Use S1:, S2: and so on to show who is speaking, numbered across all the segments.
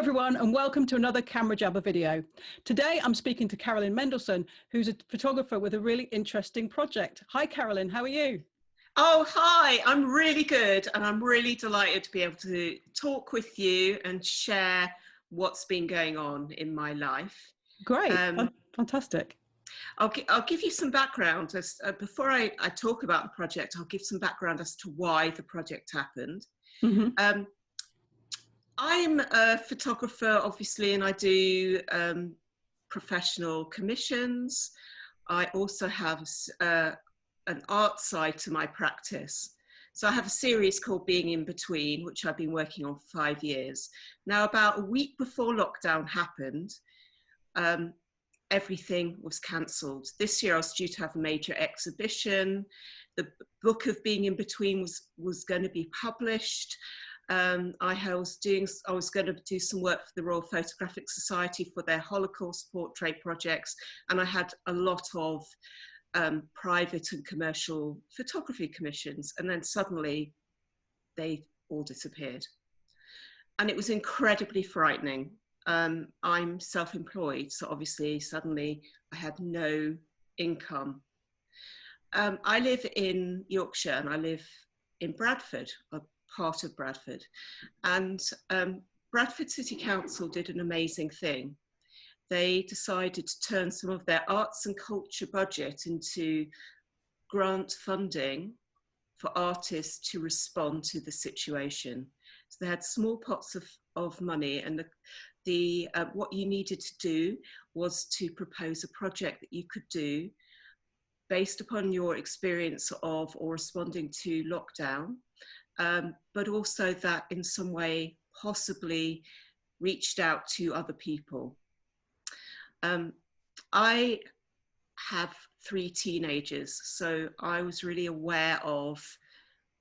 S1: everyone, and welcome to another Camera Jabber video. Today I'm speaking to Carolyn Mendelsohn, who's a photographer with a really interesting project. Hi Carolyn, how are you?
S2: Oh, hi, I'm really good, and I'm really delighted to be able to talk with you and share what's been going on in my life.
S1: Great, fantastic.
S2: I'll give you some background. Before I talk about the project, I'll give some background as to why the project happened.
S1: Mm-hmm.
S2: I'm a photographer, obviously, and I do professional commissions. I also have an art side to my practice. So I have a series called Being in Between, which I've been working on for 5 years. Now, about a week before lockdown happened, everything was cancelled. This year I was due to have a major exhibition. The book of Being in Between was going to be published. I was going to do some work for the Royal Photographic Society for their Holocaust portrait projects, and I had a lot of private and commercial photography commissions, and then suddenly they all disappeared. And it was incredibly frightening. I'm self-employed, so obviously suddenly I had no income. I live in Yorkshire and I live in Bradford, a part of Bradford, and Bradford City Council did an amazing thing. They decided to turn some of their arts and culture budget into grant funding for artists to respond to the situation. So they had small pots of money, and what you needed to do was to propose a project that you could do based upon your experience of or responding to lockdown, but also that in some way possibly reached out to other people. I have 3 teenagers, so I was really aware of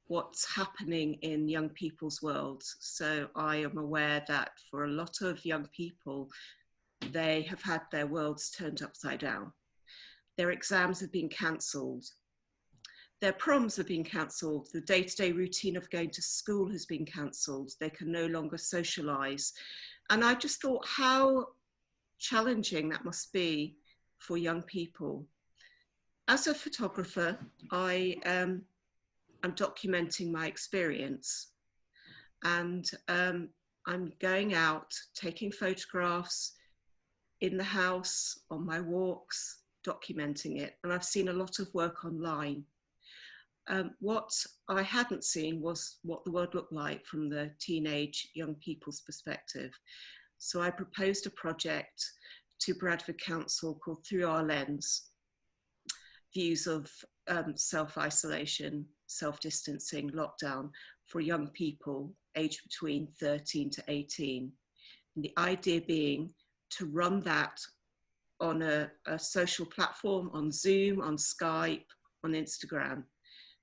S2: what's happening in young people's worlds. So I am aware that for a lot of young people, they have had their worlds turned upside down. Their exams have been cancelled. Their proms have been cancelled. The day-to-day routine of going to school has been cancelled. They can no longer socialise. And I just thought how challenging that must be for young people. As a photographer, I'm documenting my experience, and I'm going out, taking photographs in the house, on my walks, documenting it. And I've seen a lot of work online. What I hadn't seen was what the world looked like from the teenage young people's perspective. So I proposed a project to Bradford Council called Through Our Lens, views of self-isolation, self-distancing, lockdown for young people aged between 13 to 18. And the idea being to run that on a social platform, on Zoom, on Skype, on Instagram.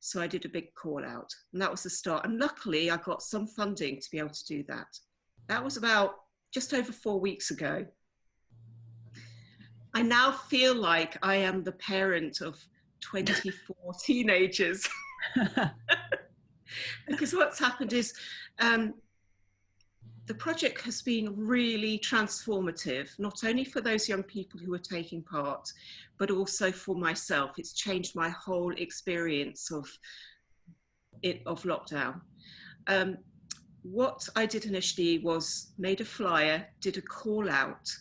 S2: So I did a big call out, and that was the start. And luckily I got some funding to be able to do that. That was about just over 4 weeks ago. I now feel like I am the parent of 24 teenagers. Because what's happened is the project has been really transformative, not only for those young people who are taking part, but also for myself. It's changed my whole experience of lockdown. What I did initially was made a flyer, did a call out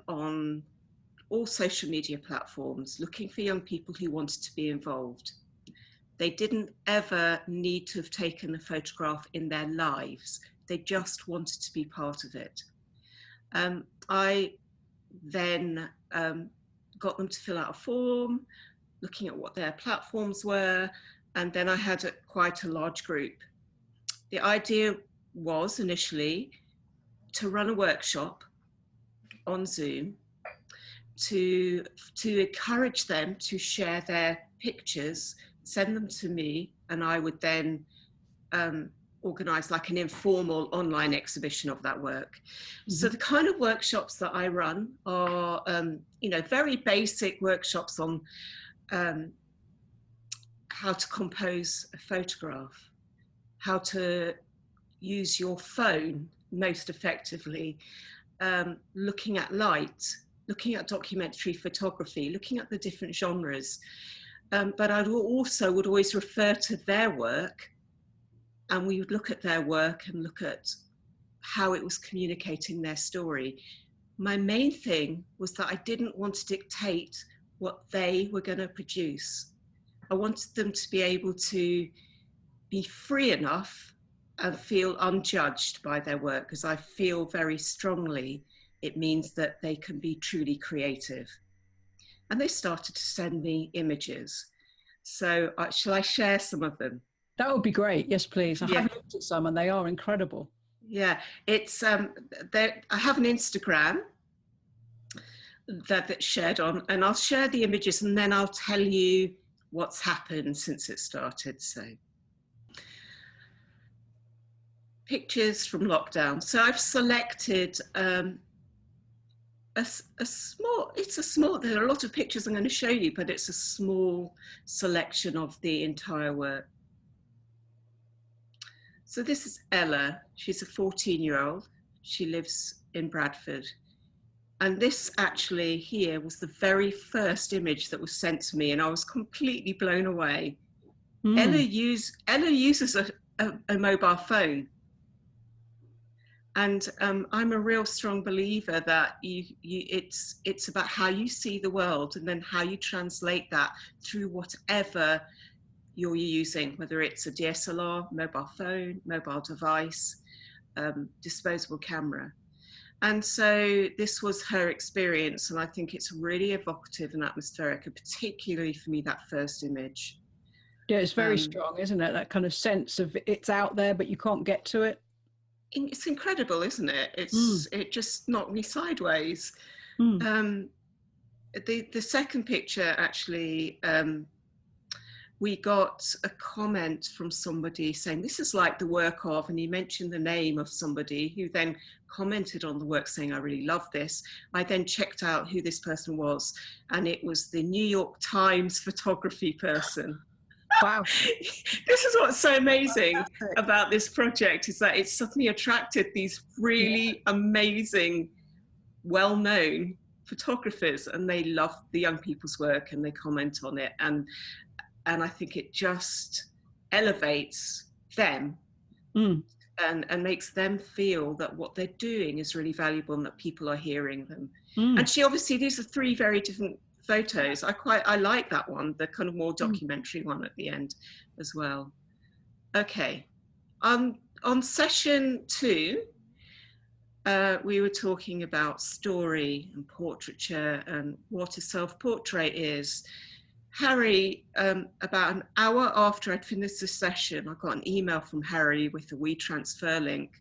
S2: on all social media platforms, looking for young people who wanted to be involved. They didn't ever need to have taken a photograph in their lives. They just wanted to be part of it. I then got them to fill out a form, looking at what their platforms were, and then I had quite a large group. The idea was initially to run a workshop on Zoom to encourage them to share their pictures, send them to me, and I would then organise like an informal online exhibition of that work. Mm-hmm. So the kind of workshops that I run are, very basic workshops on how to compose a photograph, how to use your phone most effectively, looking at light, looking at documentary photography, looking at the different genres. But I also would always refer to their work, and we would look at their work and look at how it was communicating their story. My main thing was that I didn't want to dictate what they were going to produce. I wanted them to be able to be free enough and feel unjudged by their work, because I feel very strongly it means that they can be truly creative. And they started to send me images. So shall I share some of them?
S1: That would be great. Yes, please. I
S2: Yeah.
S1: have looked at some and they are incredible.
S2: Yeah, it's I have an Instagram that's shared on, and I'll share the images and then I'll tell you what's happened since it started. So pictures from lockdown. So I've selected a small, there are a lot of pictures I'm going to show you, but it's a small selection of the entire work. So this is Ella. She's a 14-year-old. She lives in Bradford. And this actually here was the very first image that was sent to me, and I was completely blown away. Ella uses a mobile phone. And I'm a real strong believer that it's about how you see the world and then how you translate that through whatever you're using, whether it's a DSLR, mobile phone, mobile device, disposable camera. And so this was her experience, and I think it's really evocative and atmospheric, and particularly for me, that first image.
S1: Yeah, it's very strong, isn't it? That kind of sense of it's out there, but you can't get to it.
S2: It's incredible, isn't it? It just knocked me sideways. The second picture, actually, we got a comment from somebody saying, this is like the work of, and he mentioned the name of somebody who then commented on the work saying, I really love this. I then checked out who this person was, and it was the New York Times photography person.
S1: Wow.
S2: This is what's so amazing about this project, is that it's suddenly attracted these really amazing, well-known photographers, and they love the young people's work and they comment on it. And I think it just elevates them and makes them feel that what they're doing is really valuable and that people are hearing them. And she obviously, these are three very different photos. I like that one, the kind of more documentary one at the end as well. Okay, on session 2, we were talking about story and portraiture and what a self-portrait is. Harry, about an hour after I'd finished the session, I got an email from Harry with a WeTransfer link,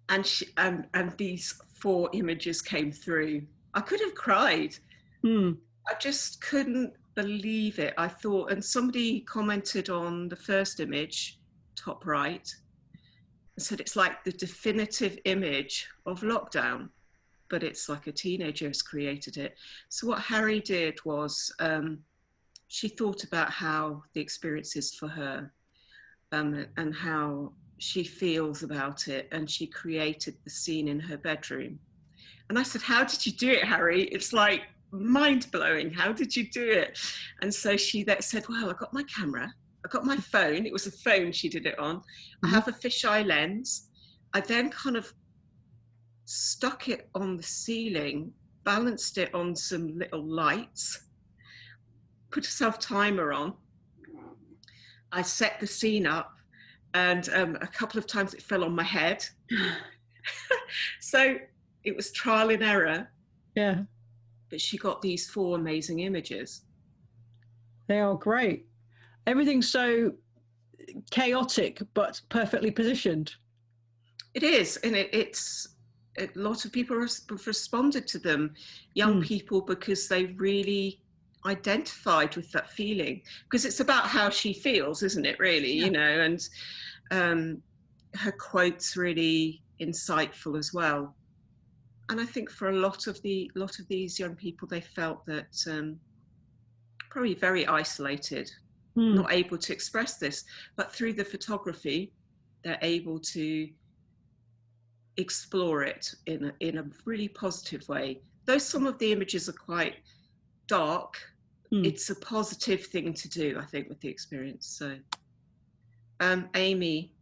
S2: and these 4 images came through. I could have cried. I just couldn't believe it. I thought, and somebody commented on the first image, top right, and said it's like the definitive image of lockdown, but it's like a teenager has created it. So what Harry did was, she thought about how the experience is for her, and how she feels about it, and she created the scene in her bedroom. And I said, how did you do it, Harry? It's like mind-blowing. How did you do it? And so she said, well, I got my camera, I got my phone. It was a phone she did it on. I have a fisheye lens. I then kind of stuck it on the ceiling, balanced it on some little lights, put a self-timer on. I set the scene up, and a couple of times it fell on my head. So it was trial and error.
S1: Yeah.
S2: But she got these 4 amazing images.
S1: They are great. Everything's so chaotic, but perfectly positioned.
S2: It is, and a lot of people have responded to them, young people, because they really identified with that feeling, because it's about how she feels, isn't it, really? You know, and her quote's really insightful as well. And I think for a lot of these young people, they felt that probably very isolated, not able to express this, but through the photography, they're able to explore it in a really positive way. Though some of the images are quite dark, it's a positive thing to do, I think, with the experience. So Amy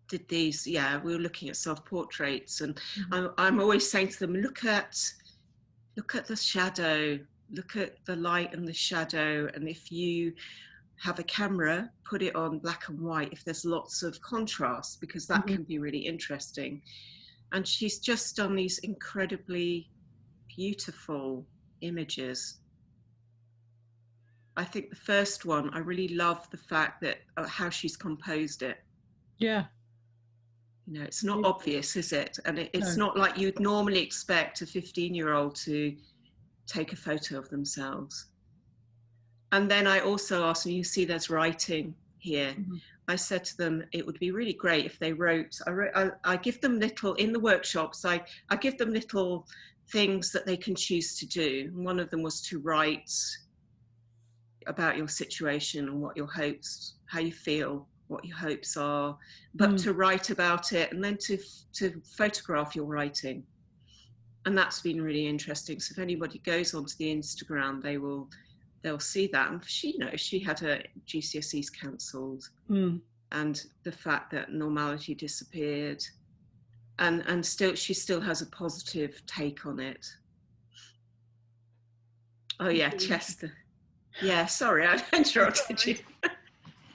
S2: did these, yeah, we were looking at self-portraits, and I'm always saying to them, look at the shadow, look at the light and the shadow, and if you have a camera, put it on black and white if there's lots of contrast, because that can be really interesting. And she's just done these incredibly beautiful images. I think the first one, I really love the fact that how she's composed it.
S1: Yeah.
S2: You know, it's not obvious, is it? And it's not like you'd normally expect a 15-year-old to take a photo of themselves. And then I also asked them, you see there's writing here. I said to them, it would be really great if they wrote. I give them little, in the workshops, I give them little things that they can choose to do. And one of them was to write about your situation and what your hopes, how you feel, what your hopes are, but to write about it, and then to photograph your writing. And that's been really interesting. So if anybody goes onto the Instagram, they'll see that. And she knows she had her GCSEs cancelled, and the fact that normality disappeared, and still she still has a positive take on it. Oh yeah, Chester. Yeah, sorry, I interrupted you.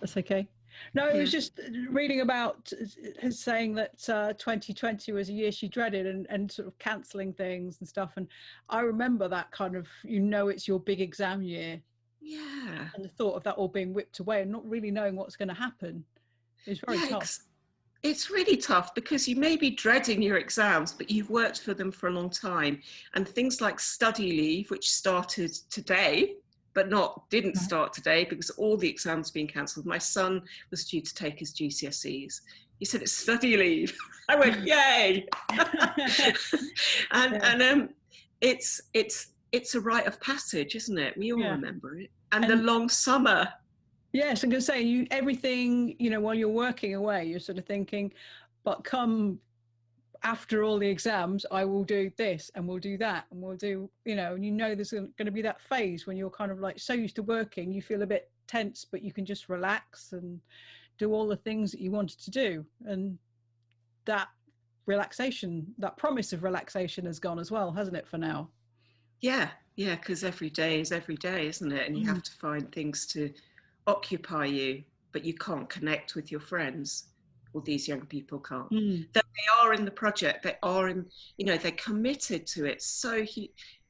S1: That's okay. No, it was just reading about his saying that 2020 was a year she dreaded, and sort of cancelling things and stuff. And I remember that kind of, you know, it's your big exam year.
S2: Yeah.
S1: And the thought of that all being whipped away and not really knowing what's going to happen is very tough.
S2: It's really tough, because you may be dreading your exams, but you've worked for them for a long time. And things like study leave, which started today, but didn't start today because all the exams being cancelled. My son was due to take his GCSEs. He said, it's study leave. I went, yay. And it's a rite of passage, isn't it? We all remember it. And the long summer.
S1: Yes, I'm going to say, everything, you know, while you're working away, you're sort of thinking, but come after all the exams, I will do this and we'll do that and we'll do, you know, and you know there's going to be that phase when you're kind of like so used to working, you feel a bit tense, but you can just relax and do all the things that you wanted to do. And that relaxation, that promise of relaxation has gone as well, hasn't it, for now?
S2: Yeah, because every day is every day, isn't it? And you have to find things to occupy you, but you can't connect with your friends. Well, these young people can't. They are in the project, they are in, you know, they're committed to it so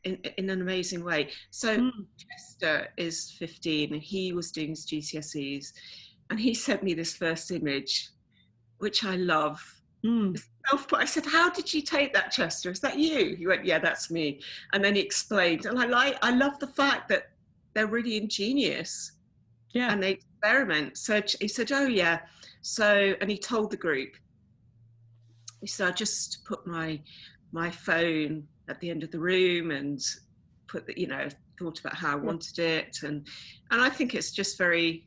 S2: in an amazing way. So Chester is 15 and he was doing his GCSEs, and he sent me this first image, which I love. I said, how did you take that, Chester? Is that you? He went, yeah, that's me. And then he explained, and I love the fact that they're really ingenious. Yeah. And they experiment. So he said, oh yeah. So, and he told the group, he said, I just put my phone at the end of the room and put the, you know, thought about how I wanted it. And I think it's just I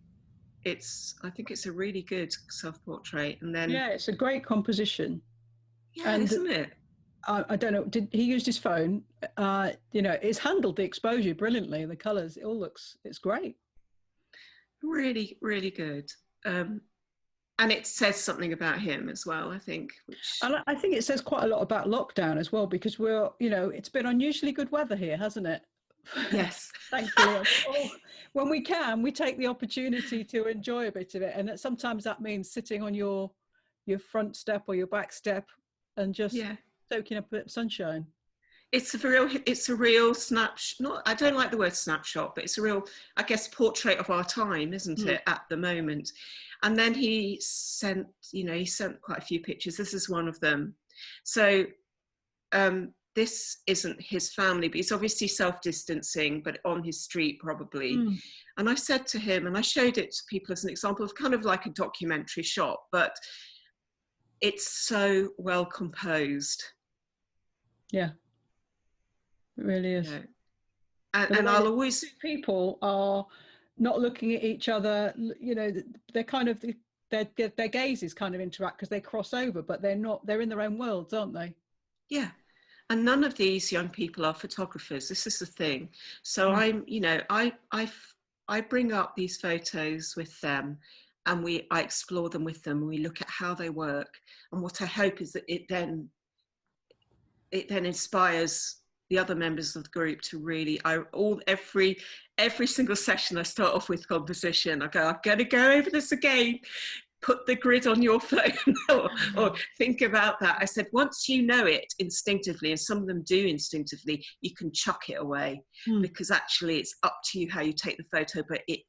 S2: think it's a really good self-portrait. And then.
S1: Yeah, it's a great composition.
S2: Yeah, and, isn't it?
S1: I don't know, did he use his phone? You know, it's handled the exposure brilliantly, the colours, it's great.
S2: Really, really good. And it says something about him as well, I think.
S1: And I think it says quite a lot about lockdown as well, because we're, you know, it's been unusually good weather here, hasn't it?
S2: Yes.
S1: Thankfully. When we can, we take the opportunity to enjoy a bit of it. And sometimes that means sitting on your front step or your back step and just soaking up a bit of sunshine.
S2: It's a real snapshot. I don't like the word snapshot, but it's a real, I guess, portrait of our time, isn't it, at the moment? And then he sent quite a few pictures. This is one of them. So this isn't his family, but he's obviously self-distancing, but on his street probably. And I said to him, and I showed it to people as an example of kind of like a documentary shot, but it's so well composed.
S1: Yeah. It really is.
S2: Yeah. And I'll always...
S1: People are not looking at each other, you know, they're kind of their gazes kind of interact because they cross over, but they're in their own worlds, aren't they?
S2: Yeah. And none of these young people are photographers. This is the thing. So I bring up these photos with them, and I explore them with them. We look at how they work, and what I hope is that it then inspires the other members of the group to really, every single session I start off with composition. I go, I'm going to go over this again. Put the grid on your phone or think about that. I said, once you know it instinctively, and some of them do instinctively, you can chuck it away because actually it's up to you how you take the photo, but it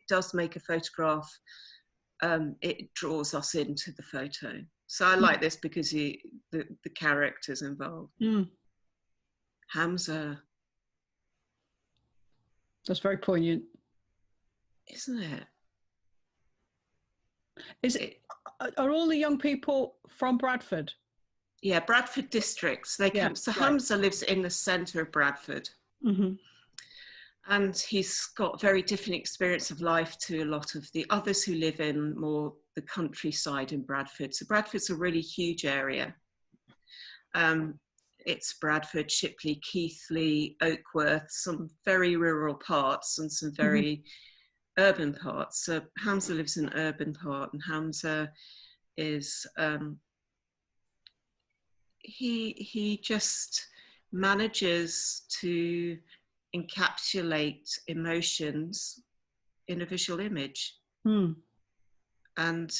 S2: does make a photograph. It draws us into the photo. So I like this because the characters involved. Hamza.
S1: That's very poignant.
S2: Isn't it?
S1: Are all the young people from Bradford?
S2: Yeah, Bradford districts. They come. So Hamza lives in the centre of Bradford. And he's got very different experience of life to a lot of the others who live in more the countryside in Bradford. So Bradford's a really huge area. It's Bradford, Shipley, Keighley, Oakworth, some very rural parts and some very urban parts. So Hamza lives in an urban part, and Hamza is, he just manages to encapsulate emotions in a visual image. And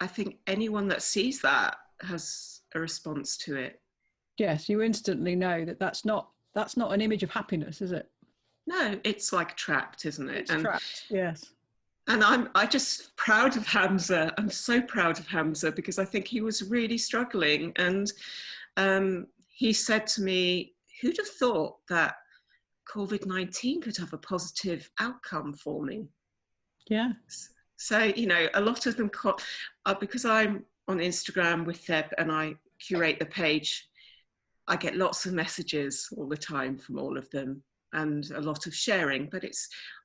S2: I think anyone that sees that has a response to it.
S1: Yes, you instantly know that that's not an image of happiness, is it?
S2: No, it's like trapped, isn't it?
S1: It's trapped, yes.
S2: And I'm just proud of Hamza. I'm so proud of Hamza because I think he was really struggling. And he said to me, who'd have thought that COVID-19 could have a positive outcome for me?
S1: Yeah.
S2: So, you know, a lot of them, because I'm on Instagram with them and I curate the page, I get lots of messages all the time from all of them and a lot of sharing, but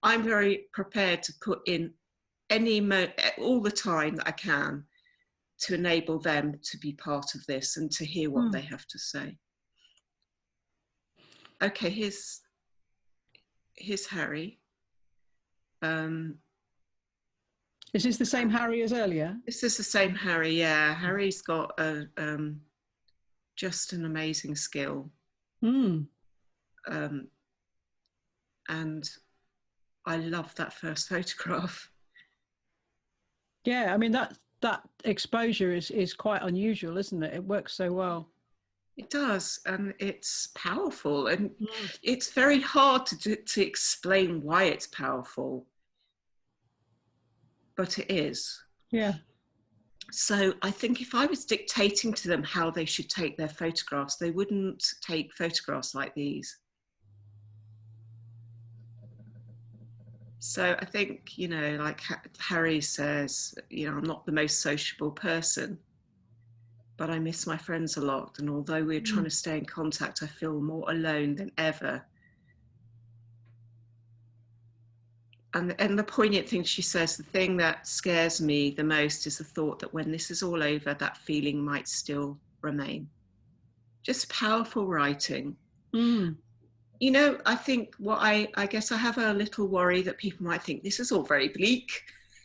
S2: I'm very prepared to put in all the time that I can to enable them to be part of this and to hear what they have to say. Okay, here's Harry.
S1: Is this the same Harry as earlier?
S2: This is the same Harry, yeah. Harry's got just an amazing skill. And I love that first photograph.
S1: Yeah, I mean, that exposure is quite unusual, isn't it? It works so well.
S2: It does, and it's powerful, and it's very hard to explain why it's powerful, but it is.
S1: Yeah.
S2: So I think if I was dictating to them how they should take their photographs, they wouldn't take photographs like these. So I think, you know, like Harry says, you know, I'm not the most sociable person, but I miss my friends a lot. And although we're trying to stay in contact, I feel more alone than ever. And the poignant thing she says, the thing that scares me the most is the thought that when this is all over, that feeling might still remain. Just powerful writing. You know, I think I guess I have a little worry that people might think this is all very bleak,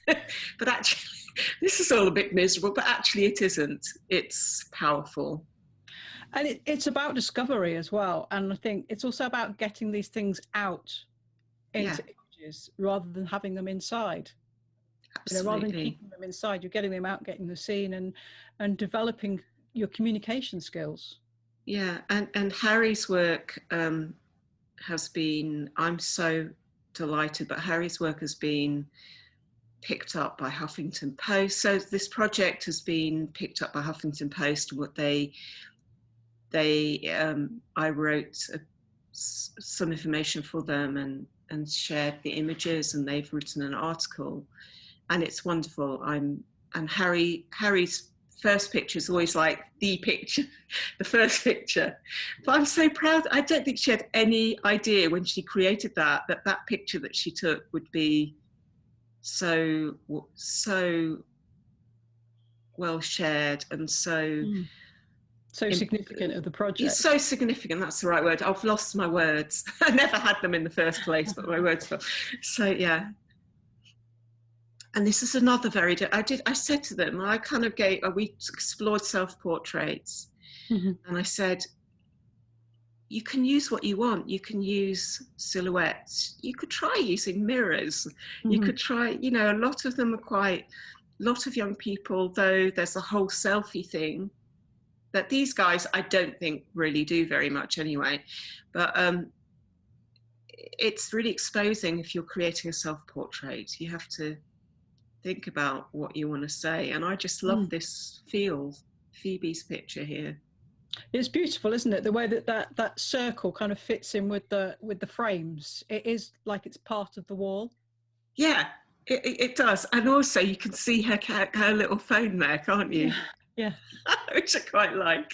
S2: but actually this is all a bit miserable, but actually it isn't. It's powerful.
S1: And it's about discovery as well. And I think it's also about getting these things out into images rather than having them inside.
S2: Absolutely.
S1: You know, rather than keeping them inside, you're getting them out, getting the scene and developing your communication skills.
S2: Yeah, and Harry's work has been, I'm so delighted, but Harry's work has been picked up by Huffington Post. So this project has been picked up by Huffington Post. What I wrote some information for them and shared the images, and they've written an article, and it's wonderful. And Harry's first picture is always like the picture, the first picture. But I'm so proud. I don't think she had any idea when she created that picture that she took would be so well shared, and so
S1: so significant of the project.
S2: It's so significant, that's the right word. I've lost my words. I never had them in the first place, but my words fell. So yeah. And this is another I said to them, I kind of we explored self-portraits, and I said, you can use what you want. You can use silhouettes. You could try using mirrors. You could try, a lot of them are a lot of young people, though there's a whole selfie thing that these guys, I don't think really do very much anyway. But it's really exposing if you're creating a self-portrait. You have to think about what you want to say. And I just love this feel, Phoebe's picture here.
S1: It's beautiful, isn't it? The way that circle kind of fits in with the frames. It is like it's part of the wall.
S2: Yeah, it does. And also you can see her little phone there, can't you?
S1: Yeah.
S2: Which I quite like.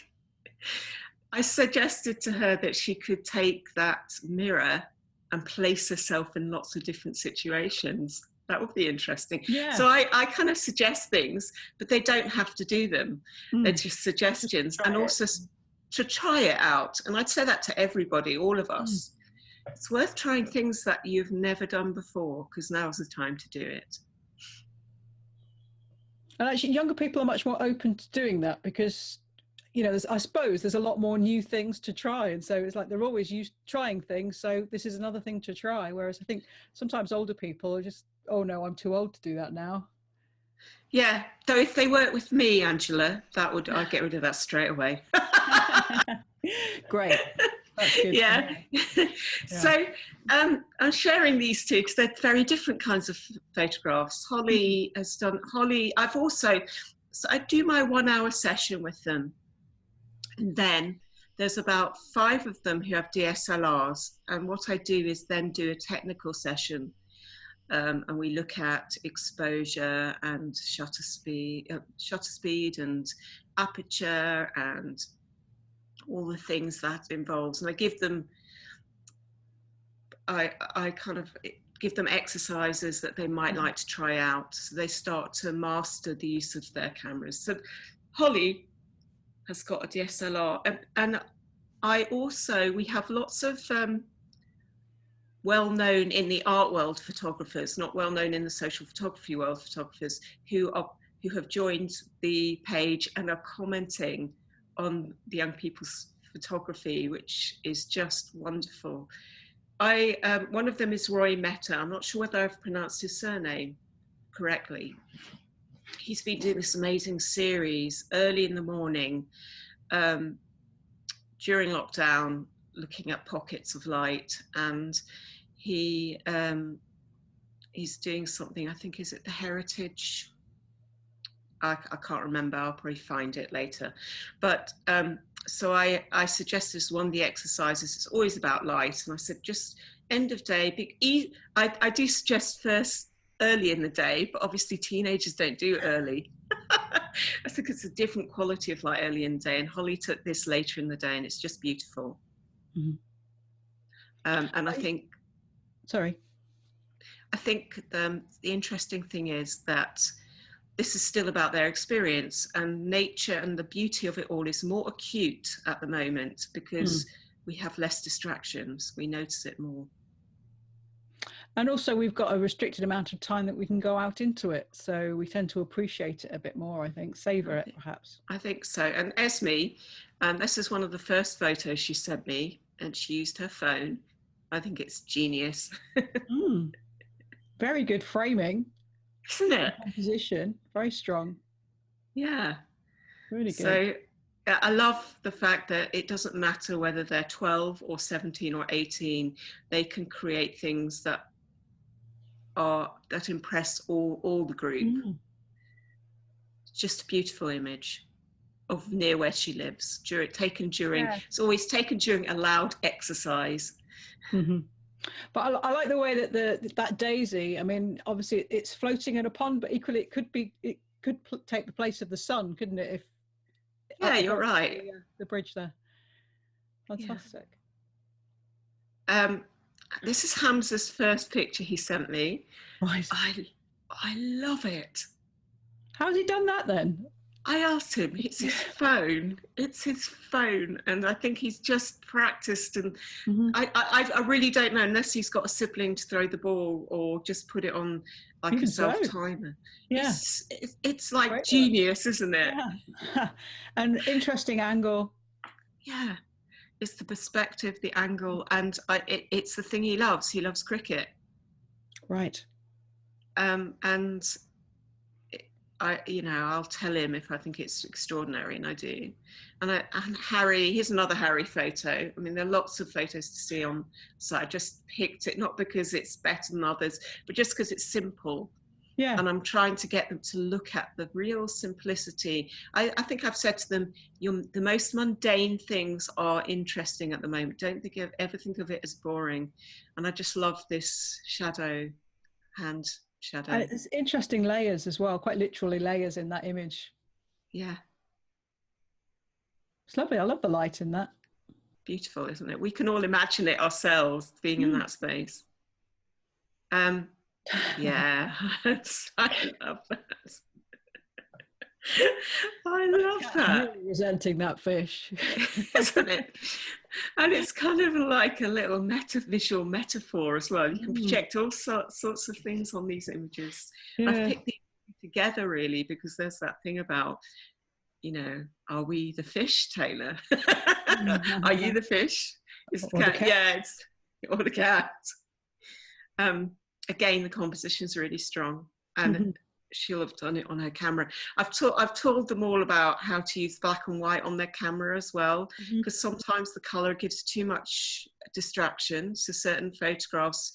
S2: I suggested to her that she could take that mirror and place herself in lots of different situations. That would be interesting.
S1: Yeah.
S2: So I kind of suggest things, but they don't have to do them. They're just suggestions, and also to try it out. And I'd say that to everybody, all of us. It's worth trying things that you've never done before, because now's the time to do it.
S1: And actually, younger people are much more open to doing that because, I suppose there's a lot more new things to try. And so it's like they're always trying things. So this is another thing to try. Whereas I think sometimes older people are just, oh no, I'm too old to do that now.
S2: Yeah, though if they work with me, Angela, I'd get rid of that straight away.
S1: Great. That's good.
S2: Yeah. So I'm sharing these two because they're very different kinds of photographs. Holly has done, I do my 1 hour session with them. And then there's about 5 of them who have DSLRs. And what I do is then do a technical session. And we look at exposure and shutter speed and aperture and all the things that involves. And I give them, I kind of give them exercises that they might like to try out. So they start to master the use of their cameras. So Holly has got a DSLR, and we have lots of well-known in the art world photographers, not well-known in the social photography world photographers, who have joined the page and are commenting on the young people's photography, which is just wonderful. One of them is Roy Mehta. I'm not sure whether I've pronounced his surname correctly. He's been doing this amazing series early in the morning during lockdown, looking at pockets of light, and he's doing something, I think, is it the Heritage? I can't remember, I'll probably find it later. But so I suggested as one of the exercises, it's always about light, and I said just end of day. I do suggest first early in the day, but obviously teenagers don't do early. I think it's a different quality of light early in the day, and Holly took this later in the day, and it's just beautiful. And I think the interesting thing is that this is still about their experience, and nature and the beauty of it all is more acute at the moment because we have less distractions. We notice it more.
S1: And also we've got a restricted amount of time that we can go out into it. So we tend to appreciate it a bit more, I think, savor it perhaps.
S2: I think so. And Esme, this is one of the first photos she sent me, and she used her phone. I think it's genius.
S1: Very good framing.
S2: Isn't it?
S1: Composition, very strong.
S2: Yeah.
S1: Really good.
S2: So I love the fact that it doesn't matter whether they're 12 or 17 or 18, they can create things that impress all the group. Just a beautiful image of near where she lives. It's always taken during a loud exercise.
S1: But I like the way that that daisy, I mean, obviously it's floating in a pond, but equally it could take the place of the sun, couldn't it?
S2: You're right.
S1: The bridge there. Fantastic.
S2: This is Hamza's first picture he sent me.
S1: Right.
S2: I love it.
S1: How's he done that then?
S2: I asked him, it's his phone. It's his phone. And I think he's just practiced. And I really don't know, unless he's got a sibling to throw the ball or just put it on like
S1: Even
S2: a
S1: so.
S2: self-timer.
S1: Yeah.
S2: It's like
S1: Great
S2: genius, isn't it?
S1: Yeah. An interesting angle.
S2: Yeah. It's the perspective, the angle, and it's the thing he loves. He loves cricket.
S1: Right.
S2: And I'll tell him if I think it's extraordinary, and I do. And Harry, here's another Harry photo. I mean, there are lots of photos to see on, so I just picked it, not because it's better than others, but just because it's simple.
S1: Yeah.
S2: And I'm trying to get them to look at the real simplicity. I think I've said to them, the most mundane things are interesting at the moment. Don't ever think of it as boring. And I just love this hand shadow.
S1: And it's interesting layers as well, quite literally layers in that image.
S2: Yeah.
S1: It's lovely. I love the light in that.
S2: Beautiful, isn't it? We can all imagine it ourselves, being in that space. Yeah, I love that. I love that.
S1: Really resenting that fish.
S2: Isn't it? And it's kind of like a little visual metaphor as well. You can project all sorts of things on these images. Yeah. I've picked these together really because there's that thing about, are we the fish, Taylor? Are you the fish? Is the cat? Yeah, or the cat. Again, the composition's really strong, and she'll have done it on her camera. I've told them all about how to use black and white on their camera as well, because sometimes the color gives too much distraction. So certain photographs,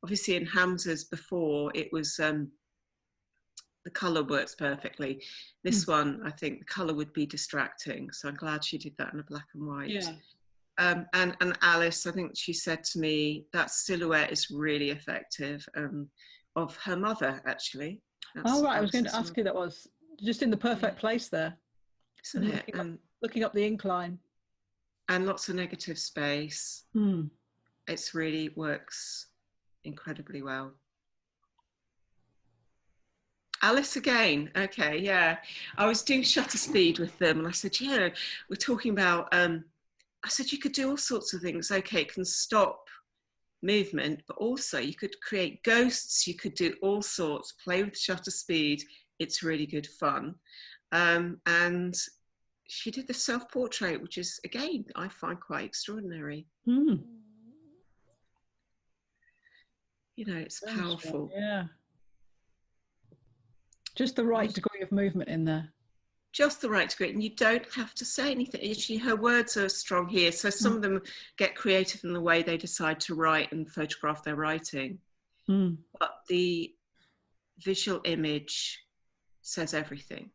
S2: obviously in Hamza's before, it was the color works perfectly. This one, I think the color would be distracting. So I'm glad she did that in a black and white.
S1: Yeah.
S2: And Alice, I think she said to me that silhouette is really effective, of her mother actually.
S1: Oh right, I was going to ask you, that was just in the perfect place there,
S2: isn't it?
S1: Looking up the incline,
S2: and lots of negative space. It's really works incredibly well. Alice again. Okay, yeah. I was doing shutter speed with them, and I said, we're talking about. I said, you could do all sorts of things. Okay, it can stop movement, but also you could create ghosts. You could do all sorts, play with shutter speed. It's really good fun. And she did the self-portrait, which is, again, I find quite extraordinary. It's powerful.
S1: Yeah. Just the right degree of movement in there.
S2: Just the right degree, and you don't have to say anything. Actually, her words are strong here, so some of them get creative in the way they decide to write and photograph their writing. But the visual image says everything.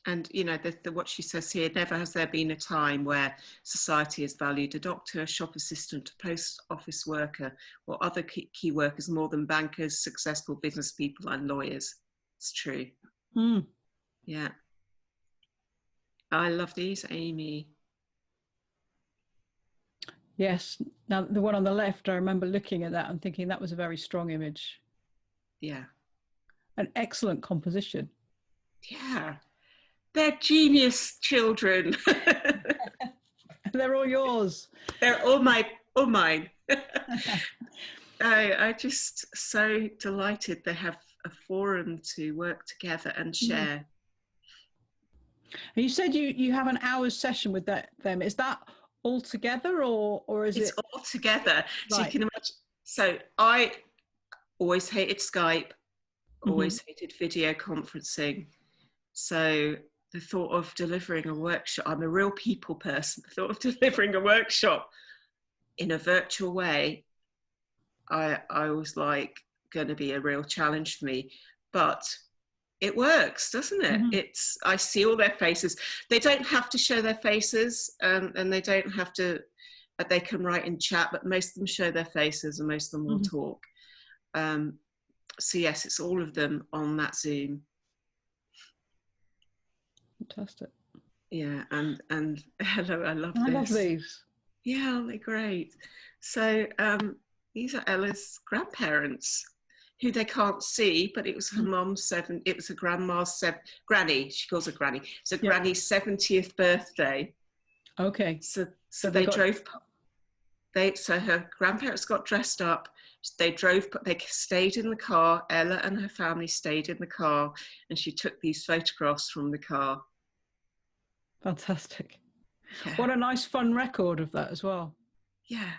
S2: And, what she says here, never has there been a time where society has valued a doctor, a shop assistant, a post office worker, or other key workers more than bankers, successful business people, and lawyers. It's true. Yeah. I love these, Amy.
S1: Yes. Now, the one on the left, I remember looking at that and thinking that was a very strong image.
S2: Yeah.
S1: An excellent composition.
S2: Yeah. They're genius children.
S1: They're all yours.
S2: They're all mine. I'm just so delighted they have a forum to work together and share.
S1: And you said you have an hour's session with them. Is that all together or is
S2: it's all together? Right. So you can imagine. So I always hated Skype, always hated video conferencing. So the thought of delivering a workshop, I'm a real people person, the thought of delivering a workshop in a virtual way, I was like going to be a real challenge for me, but it works, doesn't it? I see all their faces. They don't have to show their faces, and they don't have to, they can write in chat, but most of them show their faces and most of them will talk. So yes, it's all of them on that Zoom.
S1: Fantastic.
S2: Yeah, and hello, I love this.
S1: I love these.
S2: Yeah, they're great. So these are Ella's grandparents, who they can't see, but it was her mum's it was her grandma's granny. She calls her granny. So
S1: Yeah.
S2: granny's 70th birthday.
S1: Okay.
S2: So
S1: they
S2: they
S1: got
S2: drove. So her grandparents got dressed up. They stayed in the car. Ella and her family stayed in the car, and she took these photographs from the car.
S1: fantastic.
S2: Yeah.
S1: What a nice fun record of that as well.
S2: Yeah.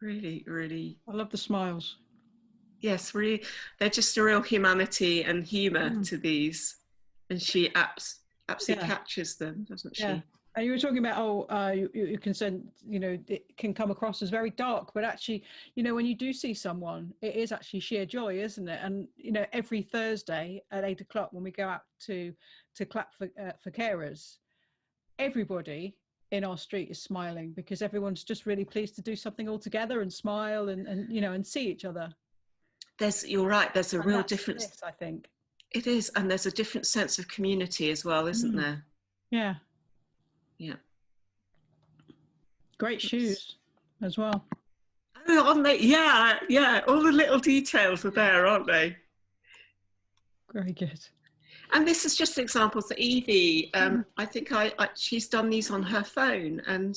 S2: Really, really.
S1: I love the smiles.
S2: Yes, really. They're just a real humanity and humour to these. And she absolutely catches them, doesn't she?
S1: Yeah. And you were talking about, you can send, it can come across as very dark, but actually, when you do see someone, it is actually sheer joy, isn't it? And, every Thursday at 8 o'clock when we go out to clap for carers, everybody in our street is smiling because everyone's just really pleased to do something all together and smile and see each other.
S2: You're right. There's a real difference.
S1: I think
S2: it is, and there's a different sense of community as well, isn't there?
S1: Yeah.
S2: Yeah.
S1: Great shoes as well.
S2: Oh, aren't they? Yeah, yeah. All the little details are there, aren't they?
S1: Very good.
S2: And this is just examples that Evie, I think she's done these on her phone, and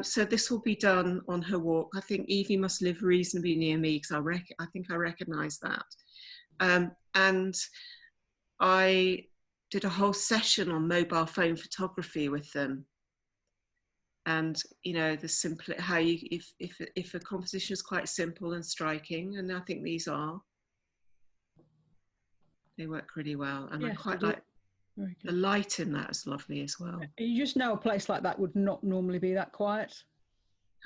S2: so this will be done on her walk. I think Evie must live reasonably near me because I think I recognise that. And I did a whole session on mobile phone photography with them. And the simple how you if a composition is quite simple and striking, and I think these are. They work really well, and I quite like the light in that is lovely as well.
S1: You just know a place like that would not normally be that quiet.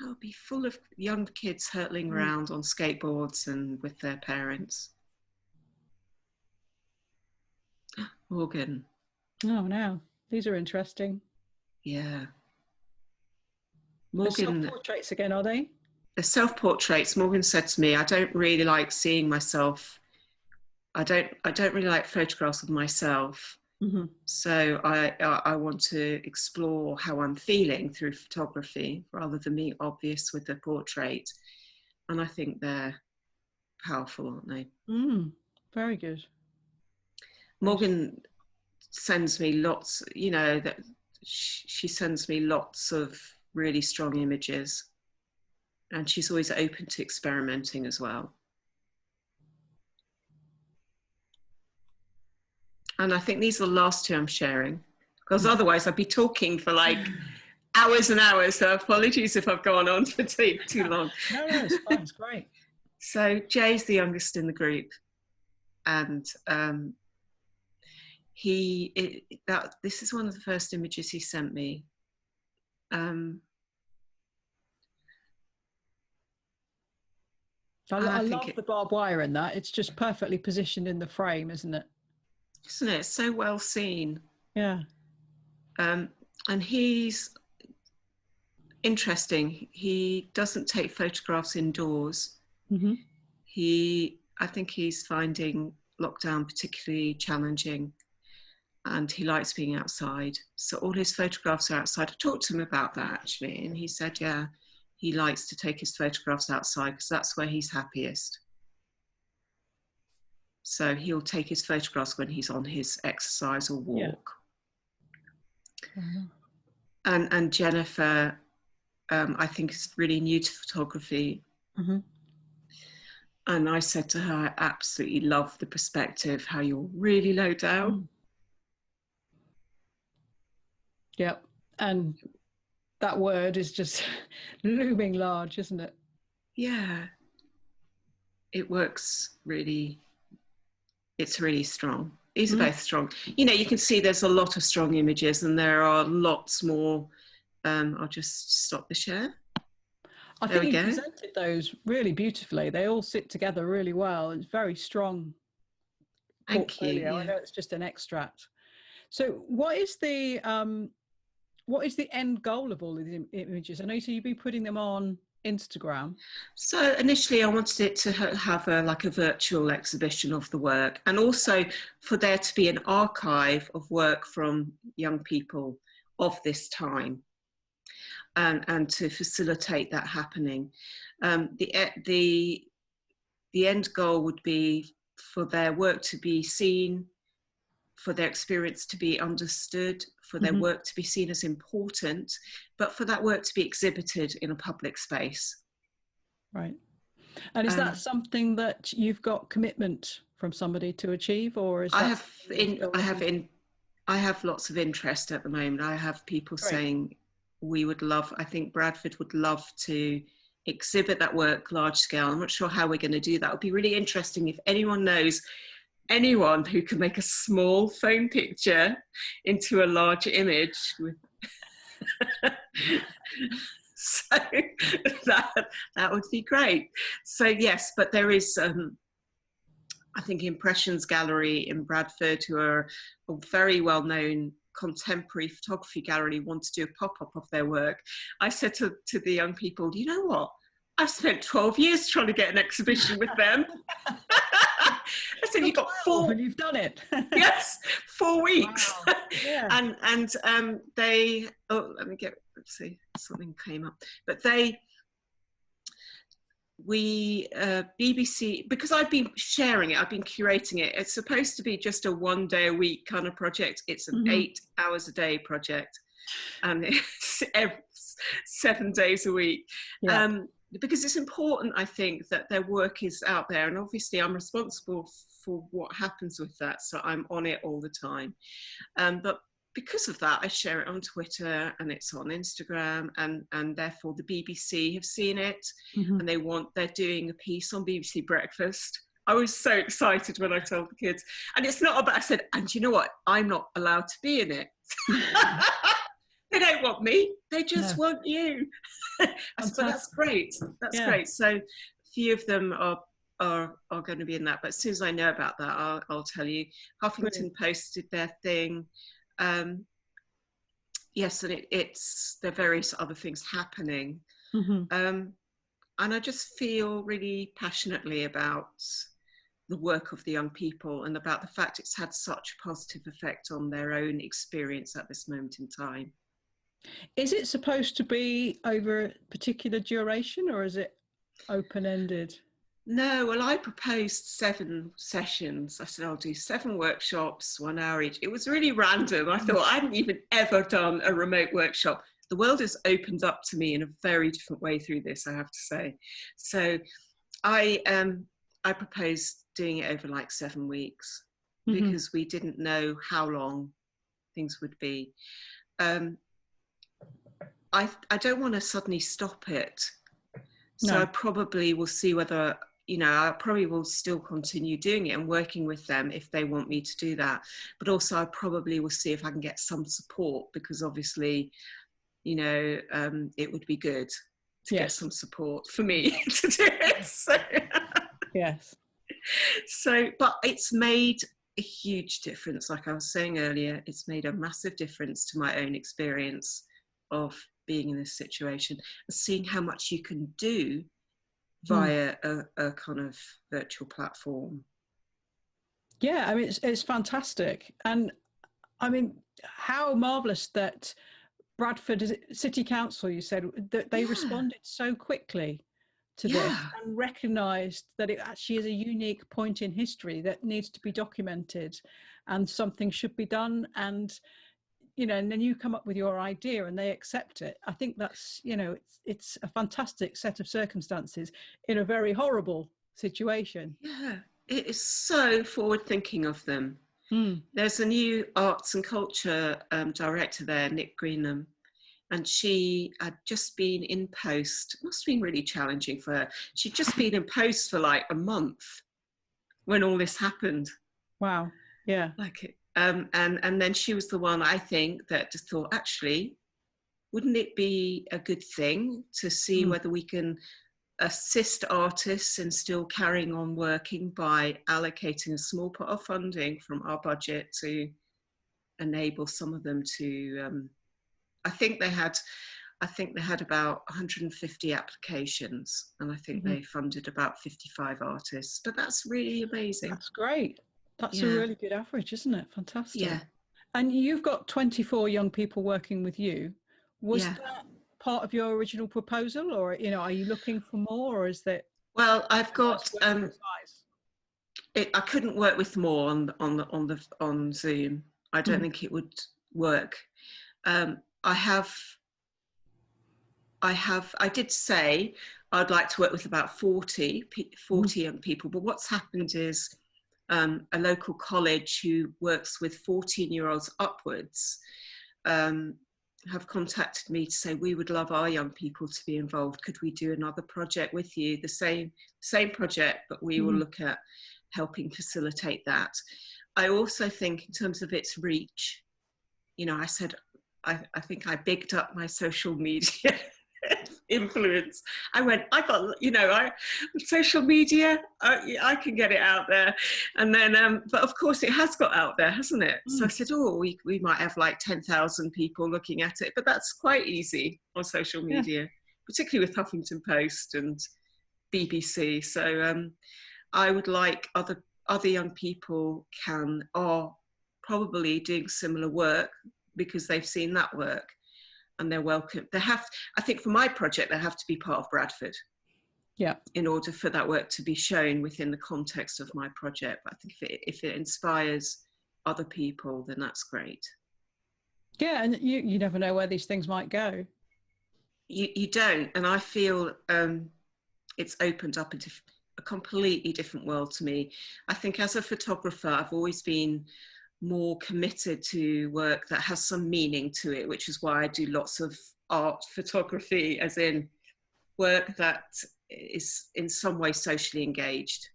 S2: It would be full of young kids hurtling around on skateboards and with their parents. Morgan.
S1: Oh, no. These are interesting.
S2: Yeah.
S1: Morgan. Self-portraits again, are they?
S2: The self-portraits. Morgan said to me, I don't really like seeing myself. I don't really like photographs of myself. So I want to explore how I'm feeling through photography rather than being obvious with the portrait. And I think they're powerful, aren't they?
S1: Very good.
S2: Morgan sends me lots, that she sends me lots of really strong images, and she's always open to experimenting as well. And I think these are the last two I'm sharing, because otherwise I'd be talking for like hours and hours. So apologies if I've gone on for too long.
S1: No, it's fine. It's great.
S2: So Jay's the youngest in the group, and this is one of the first images he sent me.
S1: I love the barbed wire in that. It's just perfectly positioned in the frame, isn't it?
S2: Isn't it? It's so well seen.
S1: Yeah.
S2: And he's interesting. He doesn't take photographs indoors. I think he's finding lockdown particularly challenging, and he likes being outside. So all his photographs are outside. I talked to him about that actually, and he said, yeah, he likes to take his photographs outside because that's where he's happiest. So he'll take his photographs when he's on his exercise or walk. Yeah. And Jennifer, I think is really new to photography. And I said to her, I absolutely love the perspective, how you're really low down.
S1: Yep. And that word is just looming large, isn't it?
S2: Yeah. It works really. It's really strong. These are both strong. You can see there's a lot of strong images, and there are lots more. I'll just stop the share.
S1: I think you presented those really beautifully. They all sit together really well. It's very strong.
S2: Thank you. Yeah.
S1: I know it's just an extract. So what is the end goal of all of these images? I know you've been putting them on Instagram.
S2: So initially I wanted it to have a virtual exhibition of the work, and also for there to be an archive of work from young people of this time. and to facilitate that happening. The end goal would be for their work to be seen, for their experience to be understood, for their work to be seen as important, but for that work to be exhibited in a public space.
S1: Right. And is that something that you've got commitment from somebody to achieve, or is that?
S2: I have lots of interest at the moment. I have people saying I think Bradford would love to exhibit that work large scale. I'm not sure how we're going to do that. It would be really interesting if anyone knows anyone who can make a small phone picture into a large image with so that would be great. So yes, but there is I think Impressions Gallery in Bradford, who are a very well-known contemporary photography gallery, want to do a pop-up of their work. I said to the young people, you know what? I've spent 12 years trying to get an exhibition with them. I said, you've got 4.
S1: And you've done it.
S2: Yes, 4 weeks.
S1: Wow. Yeah.
S2: And they, let's see, something came up. But BBC, because I've been sharing it, I've been curating it. It's supposed to be just a 1 day a week kind of project. It's an 8 hours a day project. And it's 7 days a week. Yeah. Because it's important, I think, that their work is out there. And obviously I'm responsible for what happens with that. So I'm on it all the time. But because of that, I share it on Twitter and it's on Instagram, and therefore the BBC have seen it, and they're doing a piece on BBC Breakfast. I was so excited when I told the kids. And it's not about, I said, and you know what? I'm not allowed to be in it. They don't want me. They just want you. I said, well, that's great. That's great. So a few of them are going to be in that. But as soon as I know about that, I'll tell you. Huffington Post did their thing. Yes, and there are various other things happening. And I just feel really passionately about the work of the young people and about the fact it's had such a positive effect on their own experience at this moment in time.
S1: Is it supposed to be over a particular duration, or is it open-ended?
S2: No, well, I proposed 7 sessions. I said, I'll do 7 workshops, 1 hour each. It was really random. I thought I hadn't even ever done a remote workshop. The world has opened up to me in a very different way through this, I have to say. So I proposed doing it over like 7 weeks because we didn't know how long things would be. I don't want to suddenly stop it. So I probably will see whether, I probably will still continue doing it and working with them if they want me to do that. But also I probably will see if I can get some support, because obviously, it would be good to get some support for me to do it. So.
S1: Yes.
S2: So, but it's made a huge difference. Like I was saying earlier, it's made a massive difference to my own experience of being in this situation, and seeing how much you can do via a kind of virtual platform.
S1: Yeah, I mean, it's fantastic. And I mean, how marvellous that Bradford City Council, you said, that they responded so quickly to this and recognised that it actually is a unique point in history that needs to be documented and something should be done. And and then you come up with your idea and they accept it. I think that's, it's a fantastic set of circumstances in a very horrible situation.
S2: Yeah, it is so forward thinking of them. There's a new arts and culture director there, Nick Greenham, and she had just been in post. It must have been really challenging for her. She'd just been in post for like a month when all this happened.
S1: Wow. Yeah.
S2: Like it. And then she was the one, I think, that just thought, actually, wouldn't it be a good thing to see whether we can assist artists in still carrying on working by allocating a small pot of funding from our budget to enable some of them to, I think they had about 150 applications, and I think they funded about 55 artists, but that's really amazing.
S1: That's great. That's a really good average, isn't it? Fantastic.
S2: Yeah.
S1: And you've got 24 young people working with you. Was that part of your original proposal, or are you looking for more, or is that?
S2: Well, I've got. I couldn't work with more on Zoom. I don't think it would work. I did say I'd like to work with about 40 young people, but what's happened is a local college who works with 14-year-olds upwards have contacted me to say, we would love our young people to be involved. Could we do another project with you? The same project, but we will look at helping facilitate that. I also think in terms of its reach, I said, I think I bigged up my social media influence. I went, social media, I can get it out there. And then, but of course it has got out there, hasn't it? So I said, we might have like 10,000 people looking at it, but that's quite easy on social media, particularly with Huffington Post and BBC. So I would like other young people are probably doing similar work because they've seen that work and they're welcome. I think for my project, they have to be part of Bradford. Yeah. In order for that work to be shown within the context of my project. But I think if it inspires other people, then that's great.
S1: Yeah, and you never know where these things might go.
S2: You don't, and I feel it's opened up into a completely different world to me. I think as a photographer, I've always been more committed to work that has some meaning to it, which is why I do lots of art photography, as in work that is in some way socially engaged,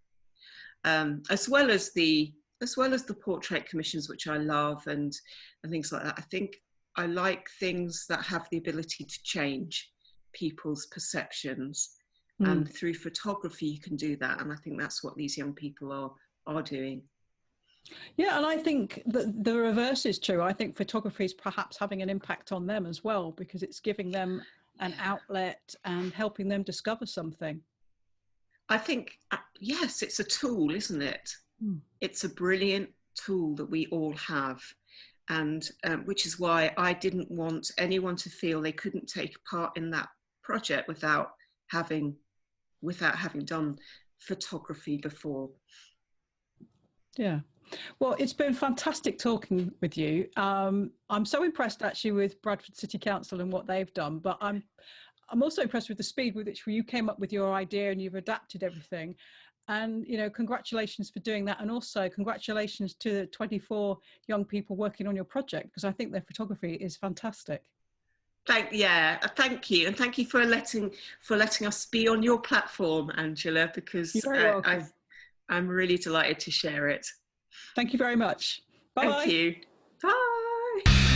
S2: as well as the portrait commissions, which I love, and things like that. I think I like things that have the ability to change people's perceptions. And through photography, you can do that. And I think that's what these young people are doing.
S1: Yeah, and I think that the reverse is true. I think photography is perhaps having an impact on them as well, because it's giving them an outlet and helping them discover something.
S2: I think, yes, it's a tool, isn't it? It's a brilliant tool that we all have. And which is why I didn't want anyone to feel they couldn't take part in that project without having done photography before. Yeah.
S1: Well, it's been fantastic talking with you. I'm so impressed actually with Bradford City Council and what they've done, but I'm also impressed with the speed with which you came up with your idea and you've adapted everything. And, congratulations for doing that. And also congratulations to the 24 young people working on your project, because I think their photography is fantastic.
S2: Thank you, and thank you for letting us be on your platform, Angela, because I'm really delighted to share it.
S1: Thank you very much. Bye.
S2: Thank you. Bye.